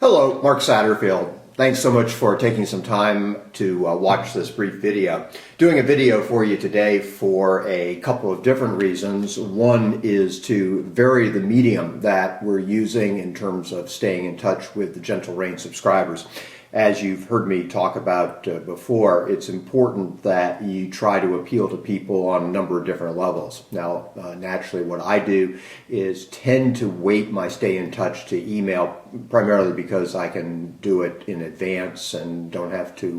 Hello, Mark Satterfield. Thanks so much for taking some time to watch this brief video. Doing a video for you today for a couple of different reasons. One is to vary the medium that we're using in terms of staying in touch with the Gentle Rain subscribers. As you've heard me talk about before, it's important that you try to appeal to people on a number of different levels. Now, naturally, what I do is tend to weight my stay in touch to email, primarily because I can do it in advance and don't have to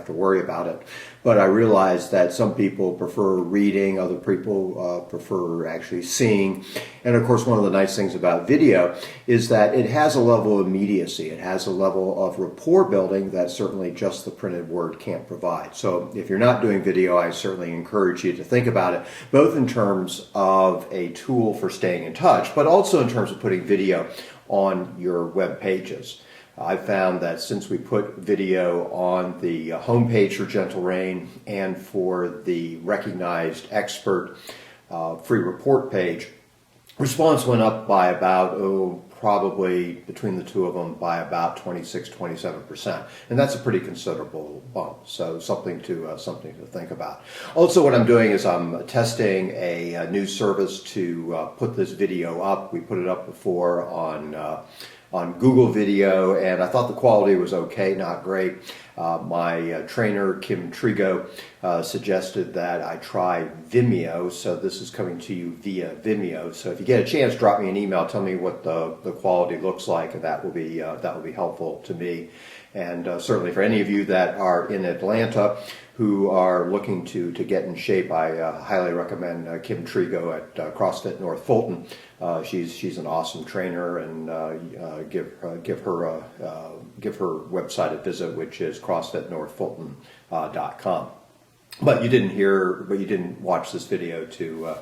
worry about it. But I realize that some people prefer reading, other people prefer actually seeing. And of course, one of the nice things about video is that it has a level of immediacy. It has a level of rapport building that certainly just the printed word can't provide. So if you're not doing video, I certainly encourage you to think about it, both in terms of a tool for staying in touch, but also in terms of putting video on your web pages. I've found that since we put video on the homepage for Gentle Rain and for the recognized expert free report page, response went up by about, probably between the two of them by about 26-27%, and that's a pretty considerable bump. So something to think about. Also, what I'm doing is I'm testing a new service to put this video up. We put it up before on Google Video, and I thought the quality was okay, not great. My trainer, Kim Trigo, suggested that I try Vimeo, so this is coming to you via Vimeo. So if you get a chance, drop me an email, tell me what the quality looks like, and that will be helpful to me. And certainly for any of you that are in Atlanta who are looking to get in shape, I highly recommend Kim Trigo at CrossFit North Fulton. She's an awesome trainer, and give her website a visit, which is CrossFitNorthFulton.com. But you didn't watch this video to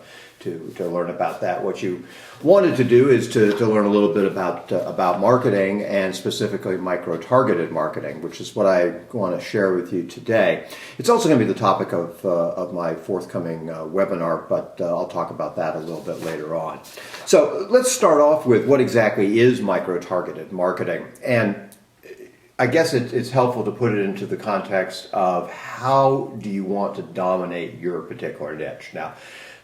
learn about that. What you wanted to do is to learn a little bit about marketing, and specifically micro-targeted marketing, which is what I want to share with you today. It's also going to be the topic of my forthcoming webinar, but I'll talk about that a little bit later on. So let's start off with what exactly is micro-targeted marketing. And I guess it's helpful to put it into the context of how do you want to dominate your particular niche. Now,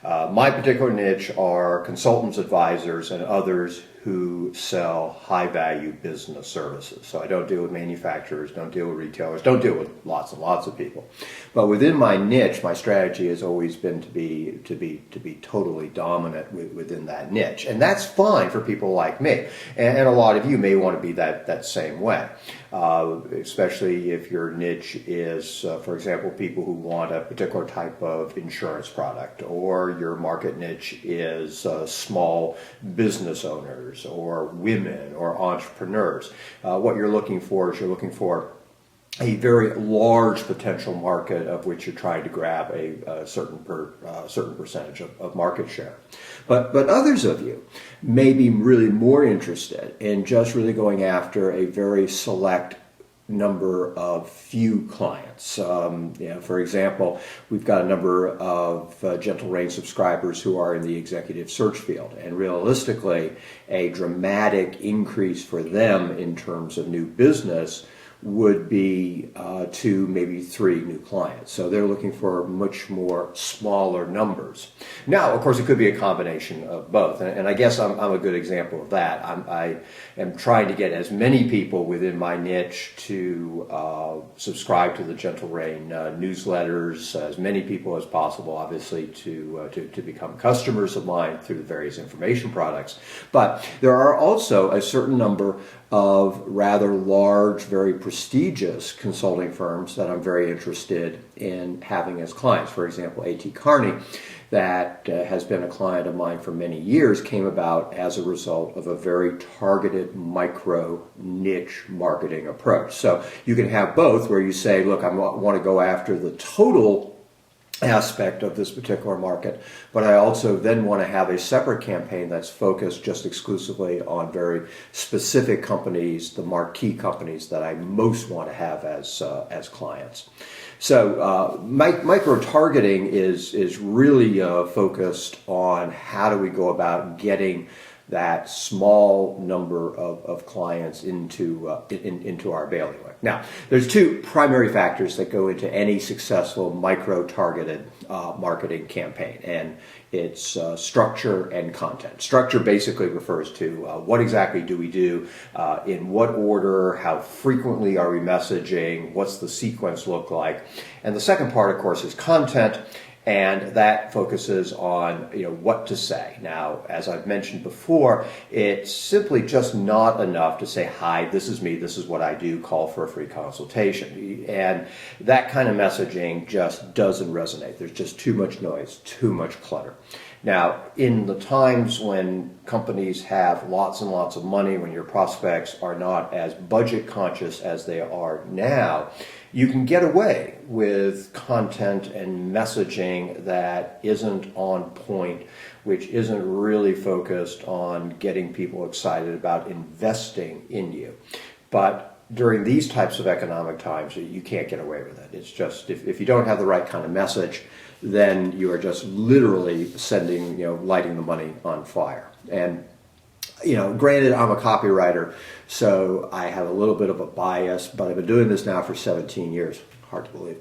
my particular niche are consultants, advisors, and others who sell high-value business services. So I don't deal with manufacturers, don't deal with retailers, don't deal with lots and lots of people. But within my niche, my strategy has always been to be totally dominant within that niche, and that's fine for people like me. And a lot of you may want to be that same way, especially if your niche is, for example, people who want a particular type of insurance product, or your market niche is small business owners, or women, or entrepreneurs. What you're looking for is a very large potential market of which you're trying to grab a certain percentage of market share. But others of you may be really more interested in just really going after a very select number of few clients. For example, we've got a number of Gentle Rain subscribers who are in the executive search field, and realistically, a dramatic increase for them in terms of new business would be 2, maybe 3 new clients. So they're looking for much more smaller numbers. Now, of course, it could be a combination of both, and I guess I'm a good example of that. I am trying to get as many people within my niche to subscribe to the Gentle Rain newsletters, as many people as possible, obviously, to become customers of mine through the various information products. But there are also a certain number of rather large, very prestigious consulting firms that I'm very interested in having as clients. For example, A.T. Kearney, that has been a client of mine for many years, came about as a result of a very targeted micro niche marketing approach. So you can have both, where you say, look, I want to go after the total aspect of this particular market, but I also then want to have a separate campaign that's focused just exclusively on very specific companies, the marquee companies that I most want to have as clients. So micro-targeting is really focused on how do we go about getting that small number of clients into our bailiwick. Now, there's two primary factors that go into any successful micro-targeted marketing campaign, and it's structure and content. Structure basically refers to what exactly do we do, in what order, how frequently are we messaging, what's the sequence look like. And the second part, of course, is content, and that focuses on what to say. Now, as I've mentioned before, it's simply just not enough to say, hi, this is me, this is what I do, call for a free consultation. And that kind of messaging just doesn't resonate. There's just too much noise, too much clutter. Now, in the times when companies have lots and lots of money, when your prospects are not as budget conscious as they are now, you can get away with content and messaging that isn't on point, which isn't really focused on getting people excited about investing in you. But during these types of economic times, you can't get away with it. It's just, if you don't have the right kind of message, then you are just literally lighting the money on fire. And granted, I'm a copywriter, so I have a little bit of a bias, but I've been doing this now for 17 years. Hard to believe.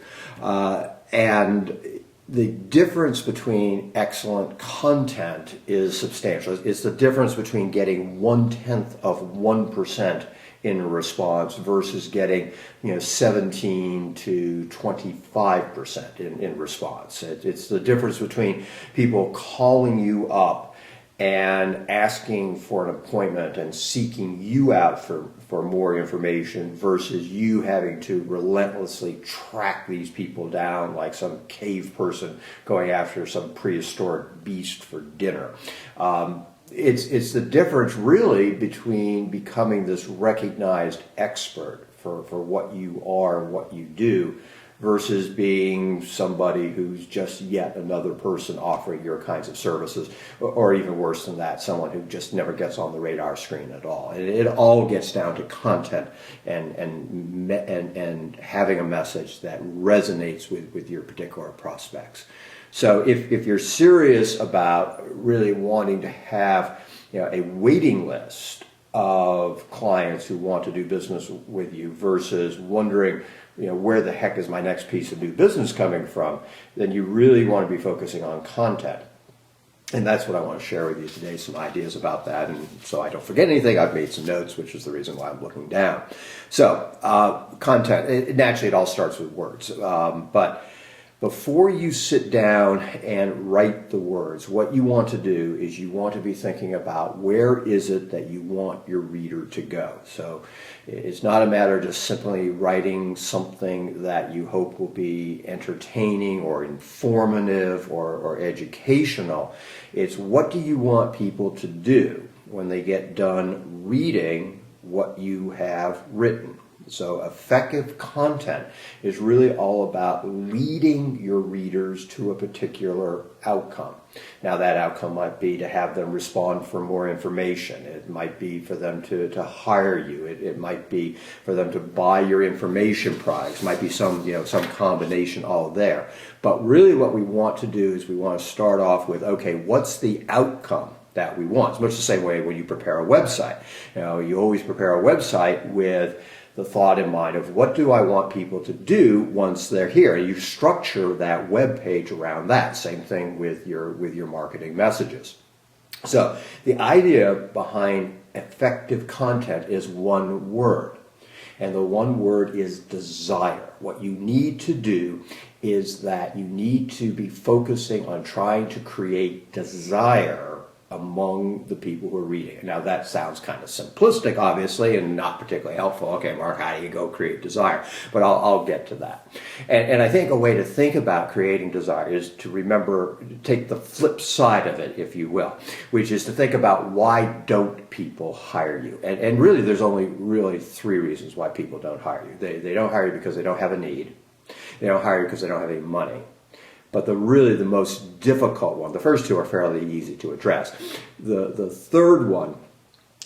And the difference between excellent content is substantial. It's the difference between getting 0.1% in response versus getting 17 to 25% in response. It's the difference between people calling you up and asking for an appointment and seeking you out for more information versus you having to relentlessly track these people down like some cave person going after some prehistoric beast for dinner. It's the difference really between becoming this recognized expert for what you are and what you do versus being somebody who's just yet another person offering your kinds of services, or even worse than that, someone who just never gets on the radar screen at all. And it all gets down to content and having a message that resonates with your particular prospects. So if you're serious about really wanting to have a waiting list of clients who want to do business with you versus wondering where the heck is my next piece of new business coming from, then you really want to be focusing on content. And that's what I want to share with you today, some ideas about that. And so I don't forget anything, I've made some notes, which is the reason why I'm looking down. So content, naturally it all starts with words. But before you sit down and write the words, what you want to do is you want to be thinking about where is it that you want your reader to go. So it's not a matter of just simply writing something that you hope will be entertaining or informative or educational. It's what do you want people to do when they get done reading what you have written. So effective content is really all about leading your readers to a particular outcome. Now that outcome might be to have them respond for more information. It might be for them to hire you. It might be for them to buy your information products. It might be some combination all there. But really what we want to do is we want to start off with, okay, what's the outcome that we want? It's much the same way when you prepare a website. You always prepare a website with the thought in mind of what do I want people to do once they're here. You structure that web page around that. Same thing with your marketing messages. So the idea behind effective content is one word, and the one word is desire. What you need to do is that you need to be focusing on trying to create desire among the people who are reading it. Now that sounds kind of simplistic, obviously, and not particularly helpful. Okay, Mark, how do you go create desire? But I'll get to that. And I think a way to think about creating desire is to remember, take the flip side of it, if you will, which is to think about why don't people hire you? And really, there's only really three reasons why people don't hire you. They don't hire you because they don't have a need. They don't hire you because they don't have any money. But the most difficult one, the first two are fairly easy to address. The third one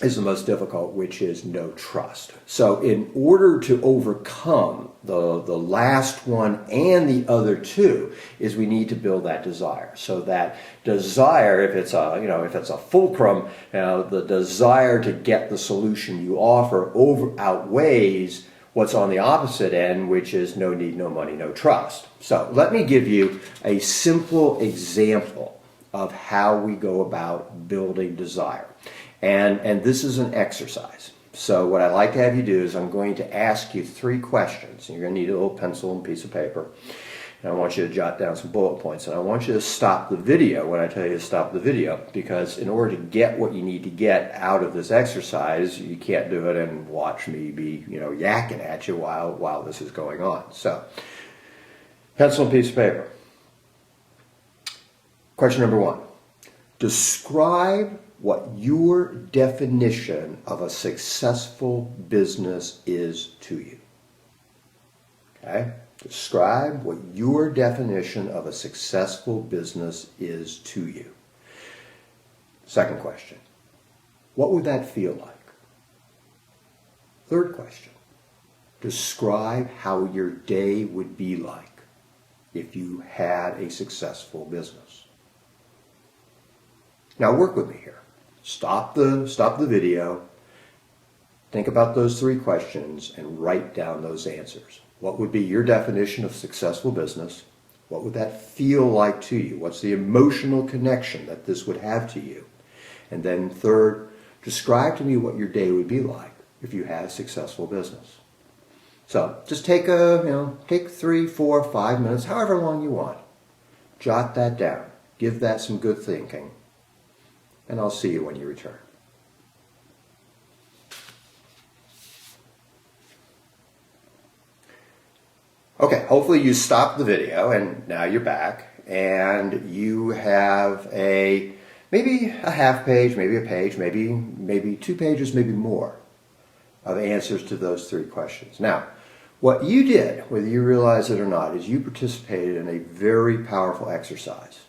is the most difficult, which is no trust. So in order to overcome the last one and the other two, is we need to build that desire. So that desire, if it's a fulcrum, the desire to get the solution you offer outweighs what's on the opposite end, which is no need, no money, no trust. So let me give you a simple example of how we go about building desire. And this is an exercise. So what I'd like to have you do is I'm going to ask you 3 questions. You're going to need a little pencil and piece of paper. And I want you to jot down some bullet points. And I want you to stop the video when I tell you to stop the video, because in order to get what you need to get out of this exercise, you can't do it and watch me be, yakking at you while this is going on. So, pencil and piece of paper. Question number 1. Describe what your definition of a successful business is to you. Okay? Describe what your definition of a successful business is to you. Second question. What would that feel like? Third question. Describe how your day would be like if you had a successful business. Now work with me here. Stop the video, think about those 3 questions, and write down those answers. What would be your definition of successful business? What would that feel like to you? What's the emotional connection that this would have to you? And then third, describe to me what your day would be like if you had a successful business. So just take 3, 4, 5 minutes, however long you want. Jot that down. Give that some good thinking. And I'll see you when you return. Okay, hopefully you stopped the video and now you're back and you have maybe a half page, maybe a page, maybe 2 pages, maybe more of answers to those 3 questions. Now, what you did, whether you realize it or not, is you participated in a very powerful exercise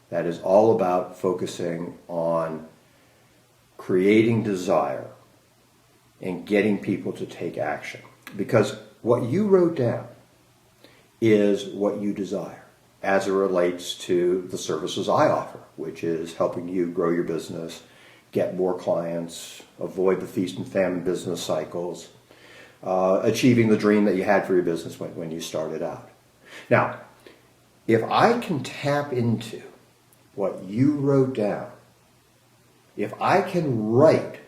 that is all about focusing on creating desire and getting people to take action. Because what you wrote down is what you desire as it relates to the services I offer, which is helping you grow your business, get more clients, avoid the feast and famine business cycles, achieving the dream that you had for your business when you started out. Now, if I can tap into what you wrote down, if I can write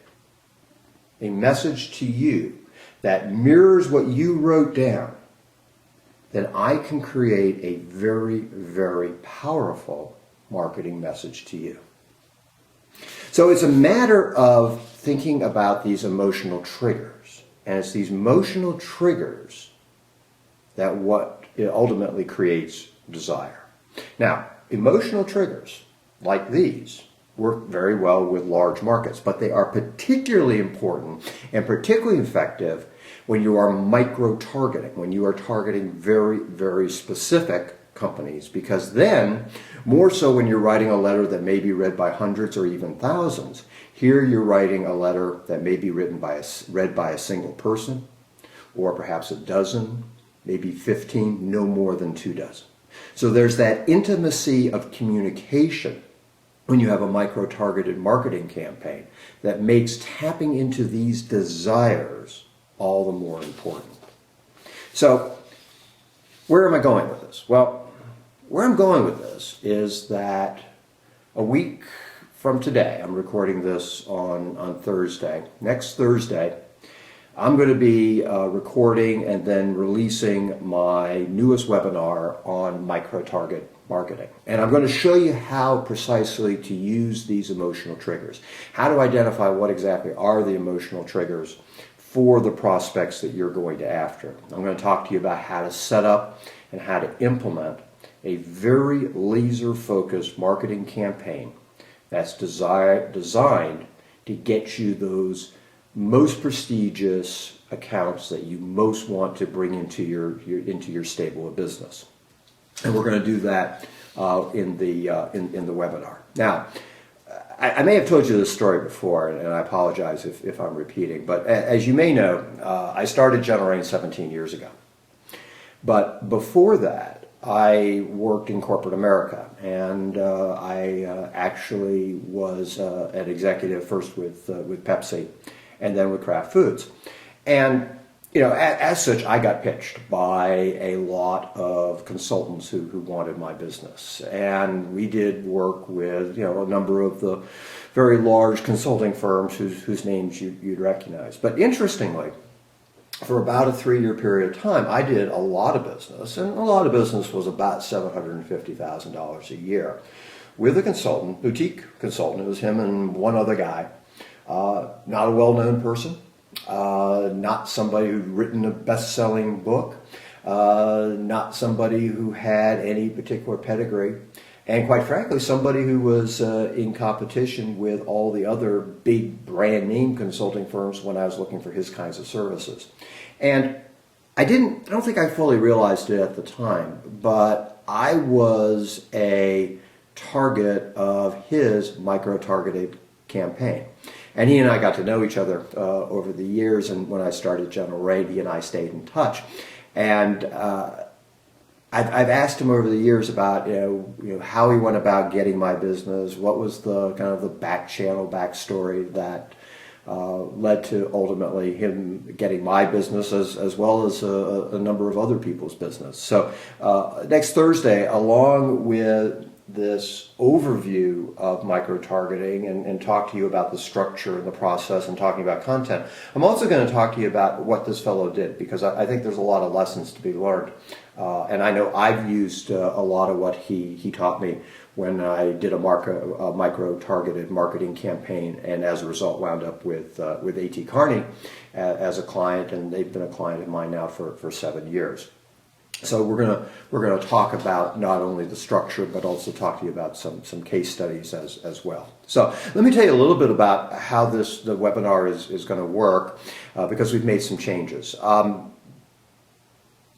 a message to you that mirrors what you wrote down, then I can create a very, very powerful marketing message to you. So it's a matter of thinking about these emotional triggers. And it's these emotional triggers that what it ultimately creates desire. Now, emotional triggers like these work very well with large markets, but they are particularly important and particularly effective when you are micro-targeting, when you are targeting very, very specific companies, because then, more so when you're writing a letter that may be read by hundreds or even thousands, here you're writing a letter that may be read by a single person, or perhaps a dozen, maybe 15, no more than 2 dozen. So there's that intimacy of communication when you have a micro-targeted marketing campaign that makes tapping into these desires all the more important. So, where am I going with this? Well, where I'm going with this is that a week from today, I'm recording this on Thursday, next Thursday, I'm going to be recording and then releasing my newest webinar on micro-target marketing. And I'm going to show you how precisely to use these emotional triggers. How to identify what exactly are the emotional triggers for the prospects that you're going to after. I'm going to talk to you about how to set up and how to implement a very laser-focused marketing campaign that's designed to get you those most prestigious accounts that you most want to bring into your stable of business. And we're going to do that in the webinar. Now, I may have told you this story before, and I apologize if I'm repeating, but as you may know, I started General Rain 17 years ago. But before that, I worked in corporate America, and I actually was an executive first with Pepsi, and then with Kraft Foods. And as such, I got pitched by a lot of consultants who wanted my business, and we did work with a number of the very large consulting firms whose names you'd recognize. But interestingly, for about a 3-year period of time, I did a lot of business, and a lot of business was about $750,000 a year with a consultant, boutique consultant. It was him and one other guy, not a well-known person. Not somebody who'd written a best-selling book, not somebody who had any particular pedigree, and quite frankly, somebody who was in competition with all the other big brand name consulting firms when I was looking for his kinds of services. And I don't think I fully realized it at the time, but I was a target of his micro-targeted campaign. And he and I got to know each other over the years, and when I started General Rain, he and I stayed in touch. And I've asked him over the years about how he went about getting my business, what was the kind of the back channel backstory that led to ultimately him getting my business as well as a number of other people's business. So next Thursday, along with this overview of micro-targeting and talk to you about the structure and the process and talking about content, I'm also going to talk to you about what this fellow did, because I think there's a lot of lessons to be learned. And I know I've used a lot of what he taught me when I did a micro-targeted marketing campaign, and as a result wound up with A.T. Kearney as a client, and they've been a client of mine now for 7 years. So we're gonna talk about not only the structure, but also talk to you about some case studies as well. So let me tell you a little bit about how the webinar is going to work, because we've made some changes.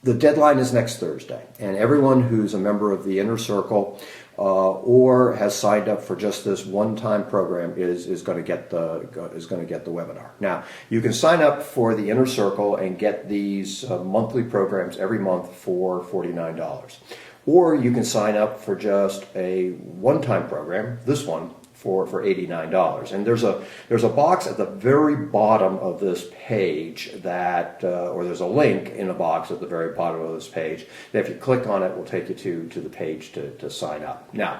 The deadline is next Thursday, and everyone who's a member of the Inner Circle or has signed up for just this one-time program is going to get the webinar. Now, you can sign up for the Inner Circle and get these monthly programs every month for $49, or you can sign up for just a one-time program, this one, for $89. And there's a box at the very bottom of this page that, or there's a link in a box at the very bottom of this page that if you click on it will take you to the page to sign up. Now,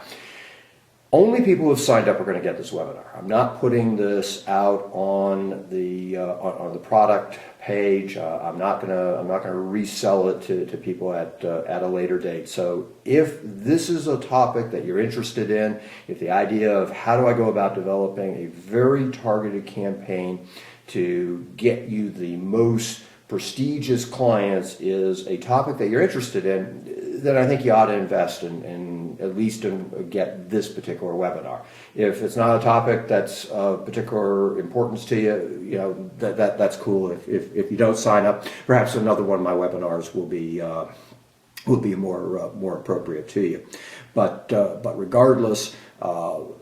only people who have signed up are going to get this webinar. I'm not putting this out on the product page. I'm not going to resell it to people at a later date. So if this is a topic that you're interested in, if the idea of how do I go about developing a very targeted campaign to get you the most prestigious clients is a topic that you're interested in, then I think you ought to invest in at least get this particular webinar. If it's not a topic that's of particular importance to you, that's cool. If you don't sign up, perhaps another one of my webinars will be more appropriate to you. But regardless,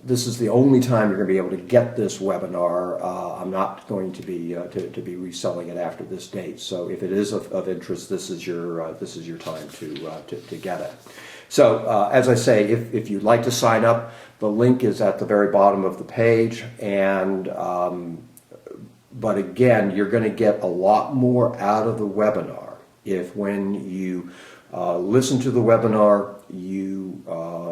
this is the only time you're going to be able to get this webinar. I'm not going to be reselling it after this date. So if it is of interest, this is your time to get it. So as I say, if you'd like to sign up, the link is at the very bottom of the page. And but again, you're going to get a lot more out of the webinar if when you listen to the webinar, you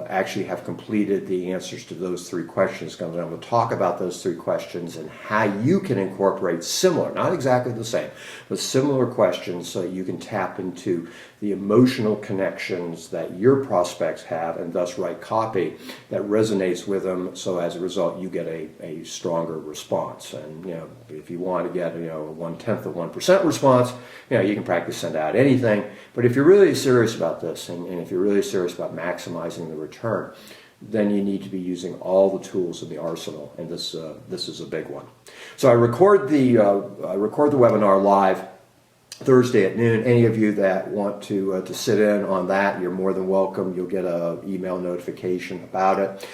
actually have completed the answers to those 3 questions. Because I'm going to talk about those 3 questions and how you can incorporate similar, not exactly the same, but similar questions so you can tap into the emotional connections that your prospects have and thus write copy that resonates with them. So as a result, you get a stronger response. And if you want to get 1/10 of 1% response, you can practice send out anything. But if you're really serious about this, and if you're really serious about maximizing the return, then you need to be using all the tools in the arsenal, and this is a big one. So I record the webinar live Thursday at noon. Any of you that want to sit in on that, you're more than welcome. You'll get an email notification about it.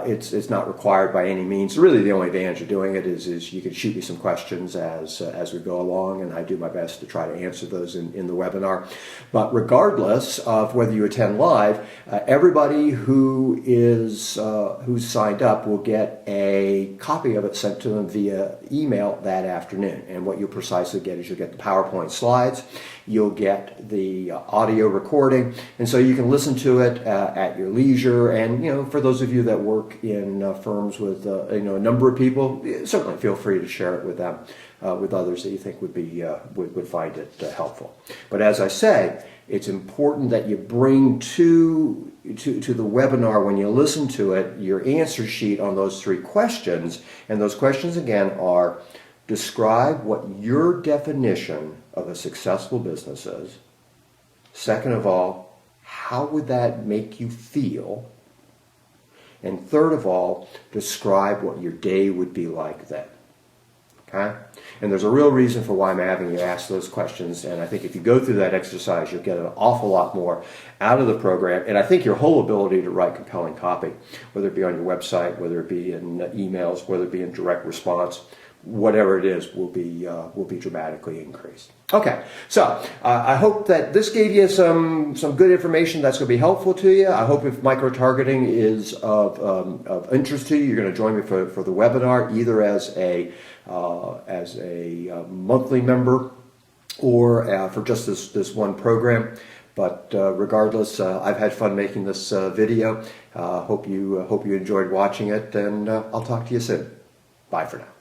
It's not required by any means. Really, the only advantage of doing it is you can shoot me some questions as we go along, and I do my best to try to answer those in the webinar. But regardless of whether you attend live, everybody who's signed up will get a copy of it sent to them via email that afternoon. And what you'll precisely get is you'll get the PowerPoint slides, you'll get the audio recording, and so you can listen to it at your leisure. And for those of you that work in firms with a number of people, certainly feel free to share it with them, with others that you think would find it helpful. But as I say, it's important that you bring to the webinar, when you listen to it, your answer sheet on those 3 questions. And those questions again are: describe what your definition of a successful business is. Second of all, how would that make you feel? And third of all, describe what your day would be like then. Okay? And there's a real reason for why I'm having you ask those questions, and I think if you go through that exercise, you'll get an awful lot more out of the program. And I think your whole ability to write compelling copy, whether it be on your website, whether it be in emails, whether it be in direct response, whatever it is, will be dramatically increased. Okay, so I hope that this gave you some good information that's going to be helpful to you. I hope if micro-targeting is of interest to you, you're going to join me for the webinar, either as a monthly member or for just this one program. But regardless, I've had fun making this video. Hope you enjoyed watching it, and I'll talk to you soon. Bye for now.